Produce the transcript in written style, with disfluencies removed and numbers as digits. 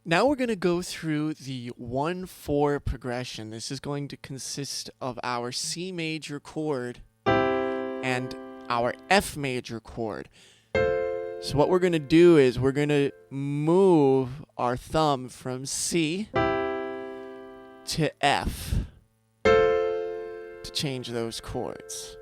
Now we're going to go through the 1-4 progression. This is going to consist of our C major chord and our F major chord. So what we're going to do is we're going to move our thumb from C to F to change those chords.